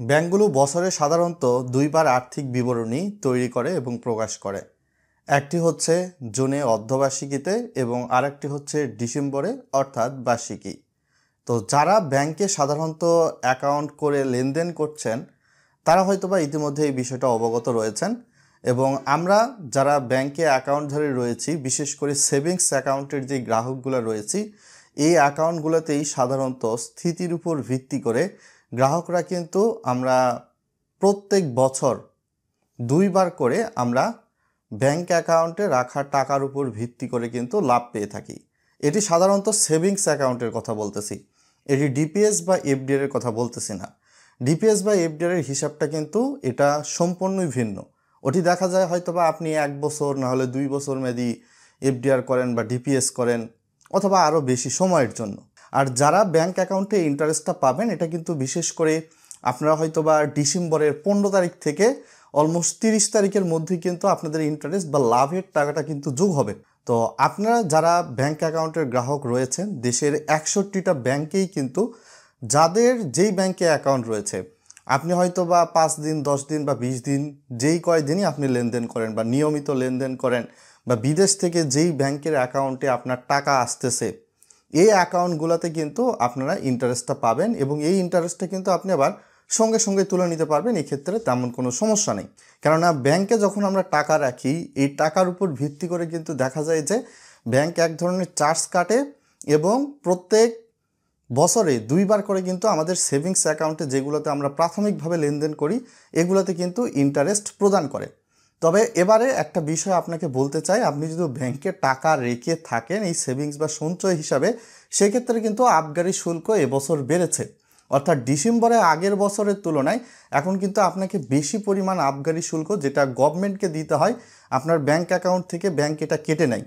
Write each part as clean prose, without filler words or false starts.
ব্যাংকগুলো বছরে সাধারণত দুইবার আর্থিক বিবরণী তৈরি করে এবং প্রকাশ করে। একটি হচ্ছে জুনে অর্ধবার্ষিকীতে এবং আরেকটি হচ্ছে ডিসেম্বরে অর্থাৎ বার্ষিকী। তো যারা ব্যাংকে সাধারণত অ্যাকাউন্ট করে লেনদেন করছেন তারা হয়তোবা ইতিমধ্যে এই বিষয়টা অবগত রয়েছেন। এবং আমরা যারা ব্যাংকে অ্যাকাউন্টধারী রয়েছি, বিশেষ করে সেভিংস অ্যাকাউন্টের যে গ্রাহকগুলো রয়েছি, এই অ্যাকাউন্টগুলোতেই সাধারণত স্থিতির উপর ভিত্তি করে গ্রাহকরা কিন্তু আমরা প্রত্যেক বছর দুইবার করে আমরা ব্যাংক অ্যাকাউন্টে রাখা টাকার উপর ভিত্তি করে কিন্তু লাভ পেয়ে থাকি। এটি সাধারণত সেভিংস অ্যাকাউন্টের কথা বলতেছি, এটি ডিপিএস বা এফডিআর এর কথা বলতেছি না। ডিপিএস বা এফডিআর এর হিসাবটা কিন্তু এটা সম্পূর্ণই ভিন্ন। ওটি দেখা যায় হয়তোবা আপনি 1 বছর না হলে 2 বছর মেয়াদি এফডিআর করেন বা ডিপিএস করেন, অথবা আরও বেশি সময়ের জন্য। আর যারা ব্যাংক অ্যাকাউন্টে ইন্টারেস্টটা পাবেন, এটা কিন্তু বিশেষ করে আপনারা হয়তোবা ডিসেম্বরের 15 তারিখ থেকে অলমোস্ট 30 তারিখের মধ্যে কিন্তু আপনাদের ইন্টারেস্ট বা লাভের টাকাটা কিন্তু যোগ হবে। তো আপনারা যারা ব্যাংক অ্যাকাউন্টের গ্রাহক রয়েছেন, দেশের 61টা ব্যাংকেই কিন্তু যাদের যেই ব্যাংকে অ্যাকাউন্ট রয়েছে, আপনি হয়তো বা 5 দিন 10 দিন বা 20 দিন যেই কয়দিনই আপনি লেনদেন করেন বা নিয়মিত লেনদেন করেন, বা বিদেশ থেকে যেই ব্যাংকের অ্যাকাউন্টে আপনার টাকা আসতেছে, এই অ্যাকাউন্টগুলোতে কিন্তু আপনারা ইন্টারেস্টটা পাবেন এবং এই ইন্টারেস্টটা কিন্তু আপনি আবার সঙ্গে সঙ্গে তুলে নিতে পারবেন। এই ক্ষেত্রে তেমন কোনো সমস্যা নেই, কেননা ব্যাংকে যখন আমরা টাকা রাখি, এই টাকার উপর ভিত্তি করে কিন্তু দেখা যায় যে ব্যাংক এক ধরনের চার্জ কাটে এবং প্রত্যেক বছরে 2বার করে কিন্তু আমাদের সেভিংস অ্যাকাউন্টে যেগুলোতে আমরা প্রাথমিকভাবে লেনদেন করি, এগুলোতে কিন্তু ইন্টারেস্ট প্রদান করে। তবে এবারে একটা বিষয় আপনাকে বলতে চাই, আপনি যদি ব্যাংকে টাকা রেখে থাকেন এই সেভিংস বা সঞ্চয় হিসাবে, সেক্ষেত্রে কিন্তু আবগারি শুল্ক এবছর বেড়েছে। অর্থাৎ ডিসেম্বরে আগের বছরের তুলনায় এখন কিন্তু আপনাকে বেশি পরিমাণ আবগারি শুল্ক, যেটা গভর্নমেন্টকে দিতে হয়, আপনার ব্যাংক অ্যাকাউন্ট থেকে ব্যাংক এটা কেটে নেয়।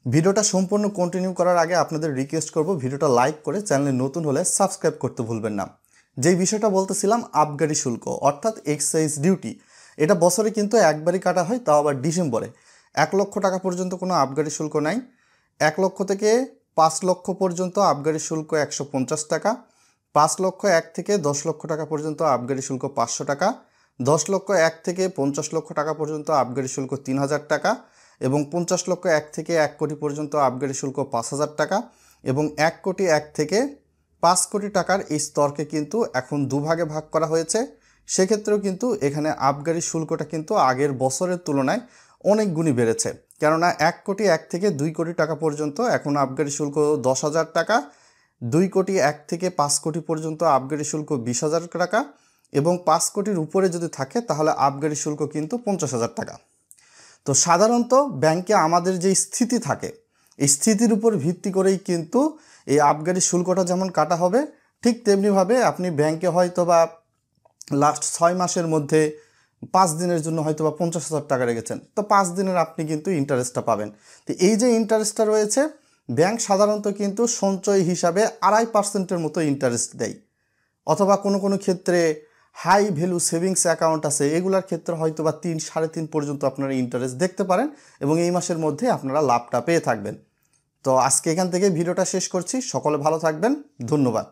ভিডিওটা সম্পূর্ণ কন্টিনিউ করার আগে আপনাদের রিকোয়েস্ট করব, ভিডিওটা লাইক করে চ্যানেলে নতুন হলে সাবস্ক্রাইব করতে ভুলবেন না। যেই বিষয়টা বলতেছিলাম, আবগারি শুল্ক অর্থাৎ এক্সাইজ ডিউটি, এটা বছরে কিন্তু একবারই কাটা হয়, তাও আবার ডিসেম্বরে। 1 লক্ষ টাকা পর্যন্ত কোনো আবগারি শুল্ক নাই। 1 লক্ষ থেকে 5 লক্ষ পর্যন্ত আবগারি শুল্ক 150 টাকা। 5 লক্ষ 1 থেকে 10 লক্ষ টাকা পর্যন্ত আবগারি শুল্ক 500 টাকা। 10 লক্ষ 1 থেকে 50 লক্ষ টাকা পর্যন্ত আবগারি শুল্ক 3000 টাকা এবং 50 লক্ষ 1 থেকে 1 কোটি পর্যন্ত আবগারি শুল্ক 5000 টাকা এবং 1 কোটি 1 থেকে 5 কোটি টাকার এই স্তরকে কিন্তু এখন দুভাগে ভাগ করা হয়েছে। সেক্ষেত্রেও কিন্তু এখানে আবগারি শুল্কটা কিন্তু আগের বছরের তুলনায় অনেক গুণই বেড়েছে, কেননা 1 কোটি 1 থেকে 2 কোটি টাকা পর্যন্ত এখন আবগারি শুল্ক 10,000 টাকা, 2 কোটি 1 থেকে 5 কোটি পর্যন্ত আবগারি শুল্ক 20,000 টাকা এবং 5 কোটির উপরে যদি থাকে তাহলে আবগারি শুল্ক কিন্তু 50,000 টাকা। তো সাধারণত ব্যাংকে আমাদের যে স্থিতি থাকে, এই স্থিতির উপর ভিত্তি করেই কিন্তু এই আবগারি শুল্কটা যেমন কাটা হবে, ঠিক তেমনিভাবে আপনি ব্যাংকে হয়তো বা লাস্ট 6 মাসের মধ্যে 5 দিনের জন্য হয়তো বা 50,000 টাকা রেখেছেন, তো 5 দিনের আপনি কিন্তু ইন্টারেস্টটা পাবেন। তো এই যে ইন্টারেস্টটা রয়েছে, ব্যাংক সাধারণত কিন্তু সঞ্চয় হিসাবে 2.5% মতো ইন্টারেস্ট দেয়, অথবা কোনো কোনো ক্ষেত্রে হাই ভ্যালু সেভিংস অ্যাকাউন্ট আছে, এগুলার ক্ষেত্রে হয়তো বা 3 3.5% পর্যন্ত আপনারা ইন্টারেস্ট দেখতে পারেন এবং এই মাসের মধ্যে আপনারা লাভটা পেয়ে থাকবেন। তো আজকে এখান থেকে ভিডিওটা শেষ করছি। সকলে ভালো থাকবেন, ধন্যবাদ।